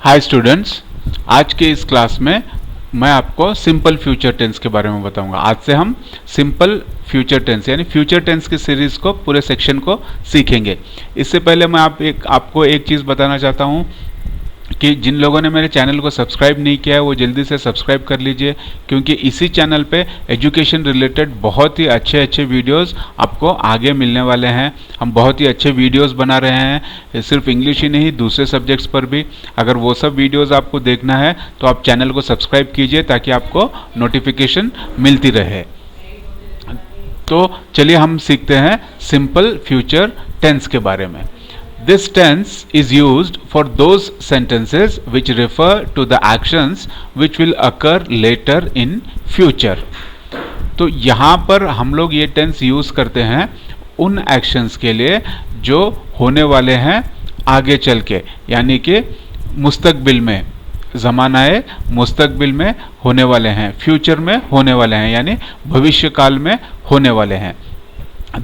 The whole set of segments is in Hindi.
हाय स्टूडेंट्स, आज के इस क्लास में मैं आपको सिंपल फ्यूचर टेंस के बारे में बताऊंगा। आज से हम सिंपल फ्यूचर टेंस यानी फ्यूचर टेंस की सीरीज को पूरे सेक्शन को सीखेंगे। इससे पहले मैं आपको एक चीज़ बताना चाहता हूं कि जिन लोगों ने मेरे चैनल को सब्सक्राइब नहीं किया है वो जल्दी से सब्सक्राइब कर लीजिए, क्योंकि इसी चैनल पे एजुकेशन रिलेटेड बहुत ही अच्छे वीडियोस आपको आगे मिलने वाले हैं। हम बहुत ही अच्छे वीडियोस बना रहे हैं, सिर्फ इंग्लिश ही नहीं दूसरे सब्जेक्ट्स पर भी। अगर वो सब वीडियोस आपको देखना है तो आप चैनल को सब्सक्राइब कीजिए ताकि आपको नोटिफिकेशन मिलती रहे। तो चलिए हम सीखते हैं सिंपल फ्यूचर टेंस के बारे में। This tense is used for those sentences which refer to the actions which will occur later in future. तो यहाँ पर हम लोग ये टेंस यूज करते हैं उन एक्शंस के लिए जो होने वाले हैं आगे चल के, यानी कि मुस्तकबिल में, ज़मानाए मुस्तकबिल में होने वाले हैं, फ्यूचर में होने वाले हैं, यानी भविष्य काल में होने वाले हैं।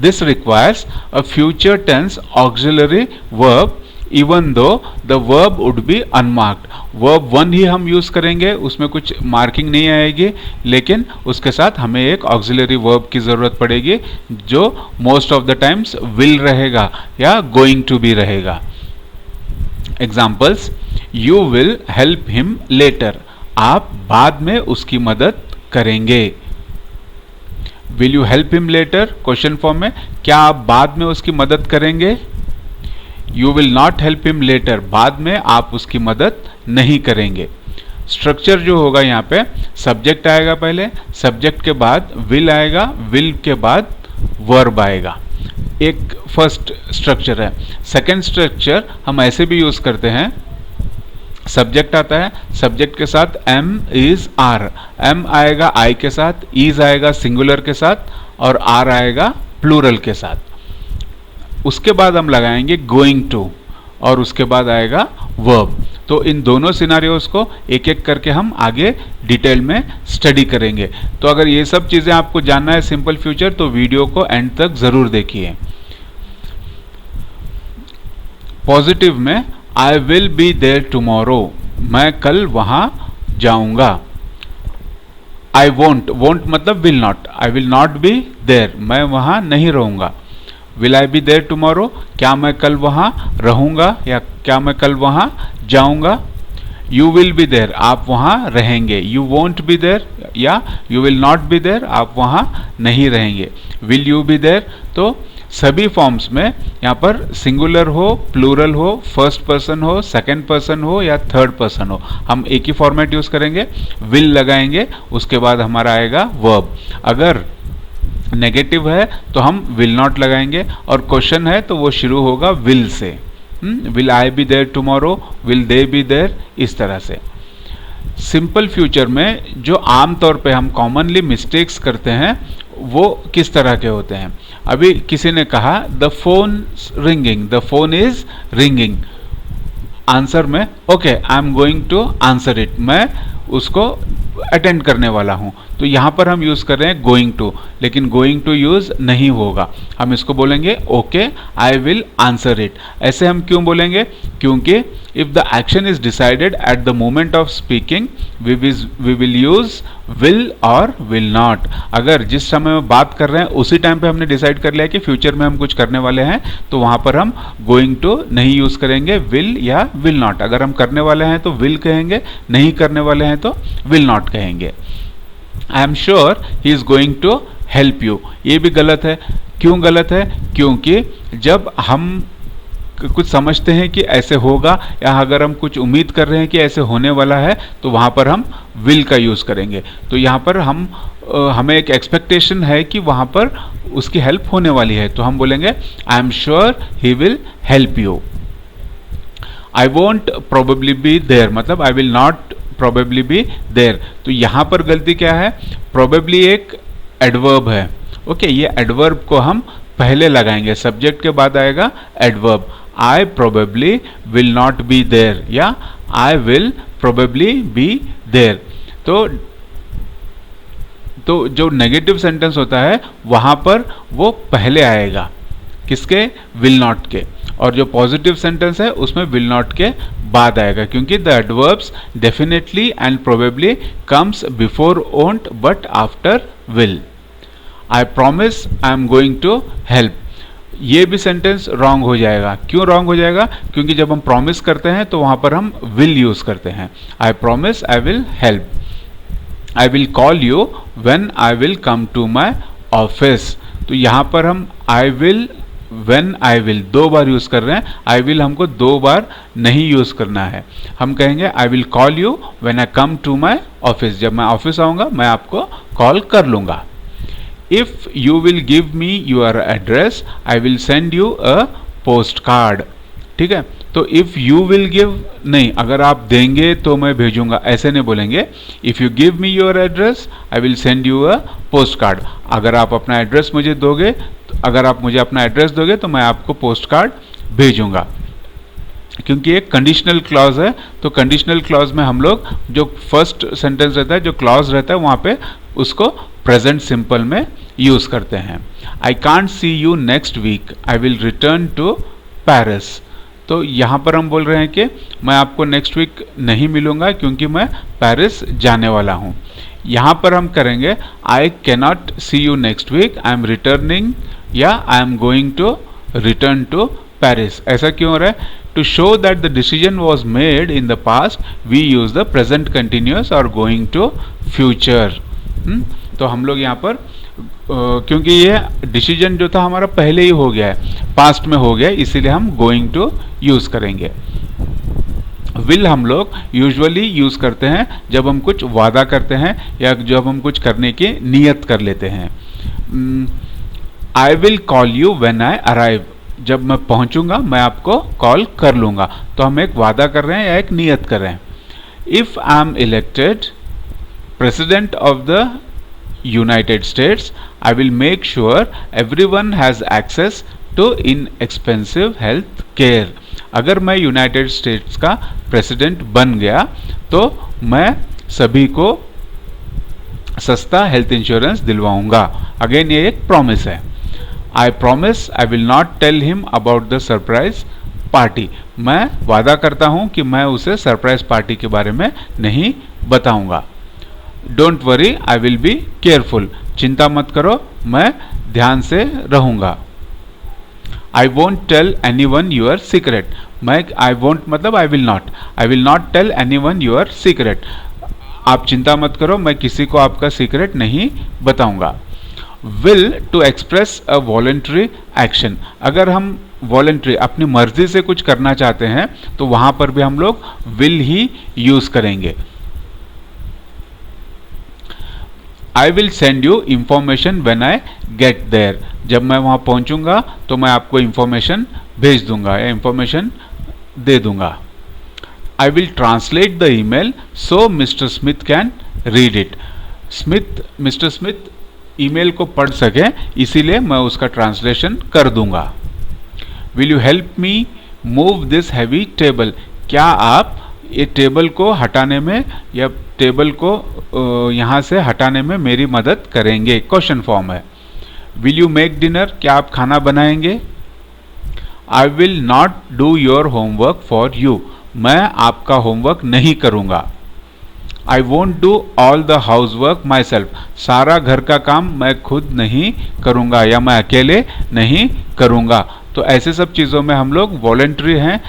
This requires a future tense auxiliary verb even though the verb would be unmarked. verb 1 ही हम यूज करेंगे, उसमें कुछ मार्किंग नहीं आएगी, लेकिन उसके साथ हमें एक auxiliary verb की ज़रूरत पड़ेगी जो most of the times will रहेगा या going to be रहेगा। Examples: You will help him later. आप बाद में उसकी मदद करेंगे। Will you help him later question form में, क्या आप बाद में उसकी मदद करेंगे। You will not help him later, बाद में आप उसकी मदद नहीं करेंगे। स्ट्रक्चर जो होगा यहाँ पे, सब्जेक्ट आएगा पहले, सब्जेक्ट के बाद विल आएगा, विल के बाद वर्ब आएगा। एक फर्स्ट स्ट्रक्चर है। सेकेंड स्ट्रक्चर हम ऐसे भी यूज करते हैं, सब्जेक्ट आता है, सब्जेक्ट के साथ एम इज आर, एम आएगा आई के साथ, इज आएगा सिंगुलर के साथ और आर आएगा प्लूरल के साथ। उसके बाद हम लगाएंगे गोइंग टू और उसके बाद आएगा वर्ब। तो इन दोनों सिनारियोस को एक एक करके हम आगे डिटेल में स्टडी करेंगे। तो अगर ये सब चीज़ें आपको जानना है सिंपल फ्यूचर, तो वीडियो को एंड तक ज़रूर देखिए। पॉजिटिव में I will be there tomorrow, मैं कल वहाँ जाऊँगा। I won't मतलब will not, I will not be there, मैं वहाँ नहीं रहूँगा। Will I be there tomorrow, क्या मैं कल वहाँ रहूँगा या क्या मैं कल वहाँ जाऊँगा। You will be there, आप वहाँ रहेंगे। You won't be there या you will not be there, आप वहाँ नहीं रहेंगे। Will you be there, तो सभी फॉर्म्स में यहाँ पर सिंगुलर हो, प्लूरल हो, फर्स्ट पर्सन हो, सेकंड पर्सन हो या थर्ड पर्सन हो, हम एक ही फॉर्मेट यूज करेंगे। विल लगाएंगे, उसके बाद हमारा आएगा वर्ब। अगर नेगेटिव है तो हम विल नॉट लगाएंगे, और क्वेश्चन है तो वो शुरू होगा विल से। Will I be there tomorrow, will they be there, इस तरह से। सिंपल फ्यूचर में जो आमतौर पे हम कॉमनली मिस्टेक्स करते हैं वो किस तरह के होते हैं। अभी किसी ने कहा the phone ringing, the phone is ringing, answer में okay I am going to answer it, मैं उसको अटेंड करने वाला हूँ। तो यहाँ पर हम यूज़ कर रहे हैं गोइंग टू, लेकिन गोइंग टू यूज़ नहीं होगा, हम इसको बोलेंगे okay I will answer it. ऐसे हम क्यों बोलेंगे, क्योंकि if the action is decided at the moment of speaking we will use will और विल नॉट। अगर जिस समय में बात कर रहे हैं उसी टाइम पे हमने डिसाइड कर लिया कि फ्यूचर में हम कुछ करने वाले हैं, तो वहाँ पर हम गोइंग टू नहीं यूज़ करेंगे, विल या विल नॉट। अगर हम करने वाले हैं तो विल कहेंगे, नहीं करने वाले हैं तो विल नॉट कहेंगे। I am sure he is going to help you, ये भी गलत है। क्यों गलत है, क्योंकि जब हम कुछ समझते हैं कि ऐसे होगा या अगर हम कुछ उम्मीद कर रहे हैं कि ऐसे होने वाला है, तो वहाँ पर हम विल का यूज़ करेंगे। तो यहाँ पर हमें एक एक्सपेक्टेशन है कि वहाँ पर उसकी हेल्प होने वाली है, तो हम बोलेंगे I am sure he will help you. I won't probably be there मतलब I will not probably be there. तो यहाँ पर गलती क्या है, प्रोबेबली एक एडवर्ब है। ओके, ये एडवर्ब को हम पहले लगाएंगे, सब्जेक्ट के बाद आएगा adverb. I probably will not be there या I will probably be there. तो जो नेगेटिव सेंटेंस होता है वहाँ पर वो पहले आएगा, किसके, विल नॉट के। और जो पॉजिटिव सेंटेंस है उसमें विल नॉट के बाद आएगा, क्योंकि the adverbs definitely and probably comes before won't but after will. I promise I am going to help, ये भी सेंटेंस रॉन्ग हो जाएगा। क्यों रॉन्ग हो जाएगा? क्योंकि जब हम प्रॉमिस करते हैं तो वहां पर हम विल यूज करते हैं। I promise I will help. I will call you when I will come to my office, तो यहां पर हम I will, when I will दो बार यूज कर रहे हैं। आई विल हमको दो बार नहीं यूज करना है। हम कहेंगे I will call you when I come to my office, जब मैं ऑफिस आऊंगा मैं आपको कॉल कर लूंगा। If you will give me your address I will send you a post card. ठीक है, तो इफ यू विल गिव नहीं, अगर आप देंगे तो मैं भेजूंगा, ऐसे नहीं बोलेंगे। If you give me your address I will send you a post card. अगर आप अपना एड्रेस मुझे दोगे, अगर आप मुझे अपना एड्रेस दोगे तो मैं आपको पोस्ट कार्ड भेजूंगा। क्योंकि एक कंडीशनल क्लॉज है, तो कंडीशनल क्लॉज में हम लोग जो फर्स्ट सेंटेंस रहता है, जो क्लॉज रहता है, वहां पे उसको प्रेजेंट सिंपल में यूज करते हैं। I can't see you next week I will return to Paris, तो यहां पर हम बोल रहे हैं कि मैं आपको नेक्स्ट वीक नहीं मिलूंगा क्योंकि मैं पेरिस जाने वाला हूं। यहां पर हम करेंगे I cannot see you next week I am returning या I am going to return to Paris. ऐसा क्यों हो रहा है? To show that the decision was made in the past, we use the present continuous or going to future। तो हम लोग यहाँ पर क्योंकि ये डिसीजन जो था हमारा पहले ही हो गया है, पास्ट में हो गया, इसीलिए हम गोइंग टू यूज करेंगे। विल हम लोग यूजुअली यूज करते हैं जब हम कुछ वादा करते हैं या जब हम कुछ करने की नियत कर लेते हैं। आई will call you when I arrive, जब मैं पहुंचूंगा मैं आपको कॉल कर लूंगा, तो हम एक वादा कर रहे हैं या एक नियत कर रहे हैं। If I am elected president of the United States I will make sure everyone has access to inexpensive health care. अगर मैं यूनाइटेड स्टेट्स का प्रेसिडेंट बन गया तो मैं सभी को सस्ता हेल्थ इंश्योरेंस दिलवाऊंगा। अगेन ये एक प्रॉमिस है। I promise I will not tell him about the surprise party, मैं वादा करता हूं कि मैं उसे सरप्राइज पार्टी के बारे में नहीं बताऊंगा। Don't worry I will be careful, चिंता मत करो मैं ध्यान से रहूंगा। I won't tell anyone your secret, मैं आई वोंट मतलब I will not tell anyone your secret, आप चिंता मत करो मैं किसी को आपका सीक्रेट नहीं बताऊंगा। Will to express a voluntary action, अगर हम वॉलंटरी अपनी मर्जी से कुछ करना चाहते हैं तो वहां पर भी हम लोग विल ही यूज करेंगे। I will send you information when I get there, जब मैं वहां पहुंचूंगा तो मैं आपको इंफॉर्मेशन भेज दूंगा या इंफॉर्मेशन दे दूंगा। I will translate the email so mister Smith can read it, mister Smith email को पढ़ सके इसीलिए मैं उसका ट्रांसलेशन कर दूंगा। Will you help me move this heavy table, क्या आप ये टेबल को हटाने में या टेबल को यहाँ से हटाने में मेरी मदद करेंगे, क्वेश्चन फॉर्म है। विल यू मेक डिनर, क्या आप खाना बनाएंगे। आई will not do your homework for you, मैं आपका होमवर्क नहीं करूंगा। I won't do all the house work my self, सारा घर का काम मैं खुद नहीं करूंगा या मैं अकेले नहीं करूंगा। तो ऐसे सब चीज़ों में हम लोग वॉलंटरी हैं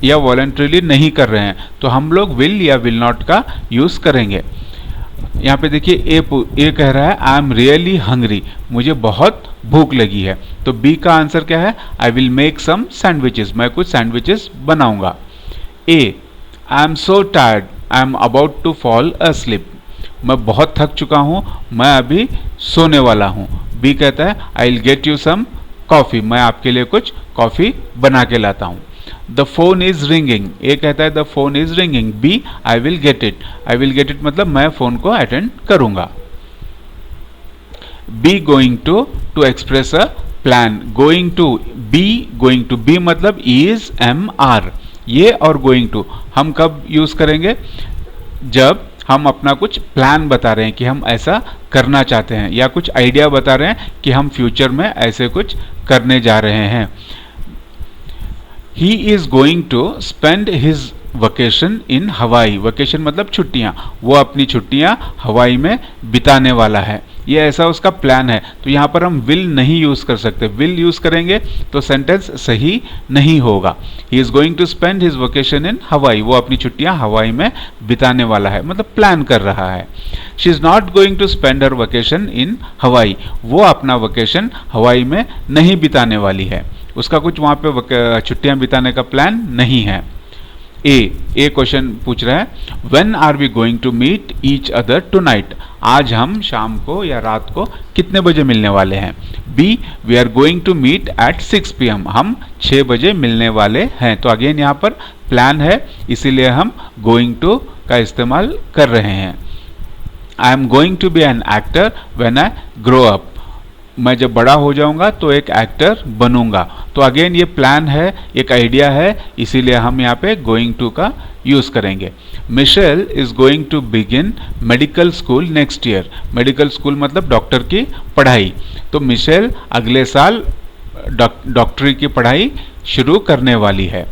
या वॉलंटरीली नहीं कर रहे हैं तो हम लोग विल या विल नॉट का यूज़ करेंगे। यहाँ पे देखिए ए कह रहा है आई एम रियली हंग्री, मुझे बहुत भूख लगी है, तो बी का आंसर क्या है? I will make some sandwiches, मैं कुछ सैंडविचेस बनाऊंगा। ए I am so tired I am about to fall asleep, मैं बहुत थक चुका हूँ मैं अभी सोने वाला हूँ। बी कहता है I will get you some coffee, मैं आपके लिए कुछ कॉफ़ी बना के लाता हूँ। The phone is ringing, A कहता है the phone is ringing. B I will get it मतलब मैं फोन को अटेंड करूंगा। B going to express a plan, going to be मतलब इज एम आर, ये और गोइंग टू हम कब यूज करेंगे? जब हम अपना कुछ प्लान बता रहे हैं कि हम ऐसा करना चाहते हैं या कुछ आइडिया बता रहे हैं कि हम फ्यूचर में ऐसे कुछ करने जा रहे हैं। He is going to spend his vacation in Hawaii, vacation मतलब छुट्टियां, वो अपनी छुट्टियां हवाई में बिताने वाला है, ये ऐसा उसका प्लान है। तो यहाँ पर हम विल नहीं यूज कर सकते, विल यूज करेंगे तो सेंटेंस सही नहीं होगा। He is going to spend his vacation in Hawaii, वो अपनी छुट्टियां हवाई में बिताने वाला है, मतलब प्लान कर रहा है। She is not going to spend her vacation in Hawaii, वो अपना वकेशन हवाई में नहीं बिताने वाली है, उसका कुछ वहां पे छुट्टियां बिताने का प्लान नहीं है। ए क्वेश्चन पूछ रहा है, when are we going to meet each other tonight, आज हम शाम को या रात को कितने बजे मिलने वाले हैं। B, we are going to meet at 6 PM, हम 6 बजे मिलने वाले हैं। तो अगेन यहाँ पर प्लान है, इसीलिए हम गोइंग टू का इस्तेमाल कर रहे हैं। I am going to be an actor when I grow up, मैं जब बड़ा हो जाऊंगा तो एक एक्टर बनूंगा। तो अगेन ये प्लान है, एक आइडिया है, इसीलिए हम यहाँ पे गोइंग टू का यूज करेंगे। Michelle is going to begin medical school next year, medical school मतलब डॉक्टर की पढ़ाई। तो मिशेल अगले साल डॉक्टरी की पढ़ाई शुरू करने वाली है।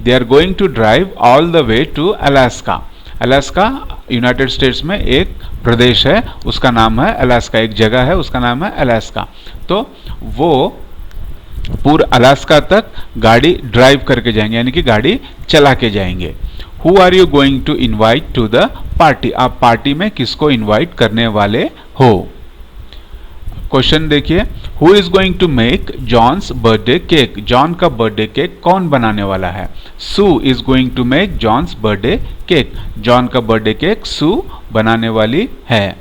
They are going to drive all the way to Alaska, Alaska United States में एक प्रदेश है, उसका नाम है अलास्का, एक जगह है उसका नाम है अलास्का। तो वो पूरा अलास्का तक गाड़ी ड्राइव करके जाएंगे, यानी कि गाड़ी चला के जाएंगे। Who are you going to invite to the party, आप पार्टी में किसको इनवाइट करने वाले हो। क्वेश्चन देखिए, who is going to make John's birthday cake, John का बर्थडे केक कौन बनाने वाला है। Sue is going to make John's birthday cake, John का बर्थडे केक सू बनाने वाली है।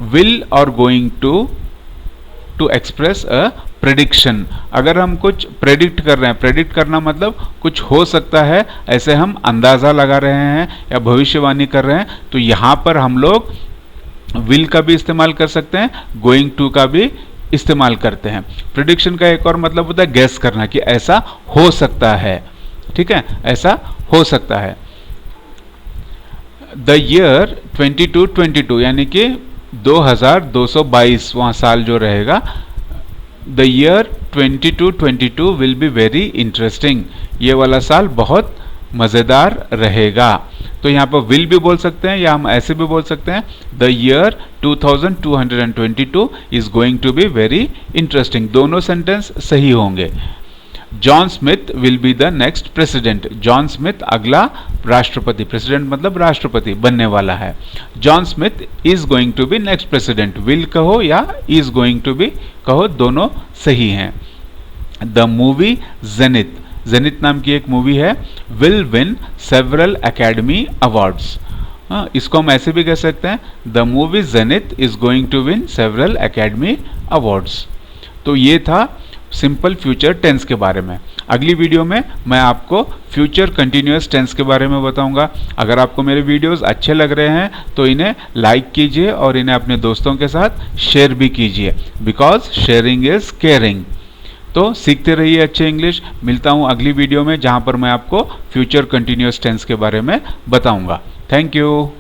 विल और going to express a prediction, अगर हम कुछ प्रेडिक्ट कर रहे हैं, प्रेडिक्ट करना मतलब कुछ हो सकता है, ऐसे हम अंदाजा लगा रहे हैं या भविष्यवाणी कर रहे हैं, तो यहां पर हम लोग विल का भी इस्तेमाल कर सकते हैं, गोइंग टू का भी इस्तेमाल करते हैं। प्रेडिक्शन का एक और मतलब होता है गेस करना, कि ऐसा हो सकता है, ठीक है, ऐसा हो सकता है। द ईयर 2222 यानी कि 2222 वहां साल जो रहेगा, the year 2222 will be very interesting, ये वाला साल बहुत मज़ेदार रहेगा। तो यहाँ पर विल भी बोल सकते हैं या हम ऐसे भी बोल सकते हैं, the year 2222 is going to be very interesting, दोनों सेंटेंस सही होंगे। John Smith will be the next president, John Smith अगला राष्ट्रपति, प्रेसिडेंट मतलब राष्ट्रपति बनने वाला है। John Smith is going to be next president, will कहो या इज गोइंग टू बी कहो, दोनों सही हैं। द मूवी जेनिथ, जेनिथ नाम की एक मूवी है, will win several Academy Awards, इसको हम ऐसे भी कह सकते हैं, the movie Zenith is going to win several Academy Awards. तो ये था सिंपल फ्यूचर टेंस के बारे में। अगली वीडियो में मैं आपको फ्यूचर कंटिन्यूअस टेंस के बारे में बताऊंगा। अगर आपको मेरे वीडियोस अच्छे लग रहे हैं तो इन्हें लाइक कीजिए और इन्हें अपने दोस्तों के साथ शेयर भी कीजिए, बिकॉज शेयरिंग इज केयरिंग। तो सीखते रहिए अच्छे इंग्लिश। मिलता हूं अगली वीडियो में जहां पर मैं आपको फ्यूचर कंटिन्यूअस टेंस के बारे में बताऊंगा। Thank you.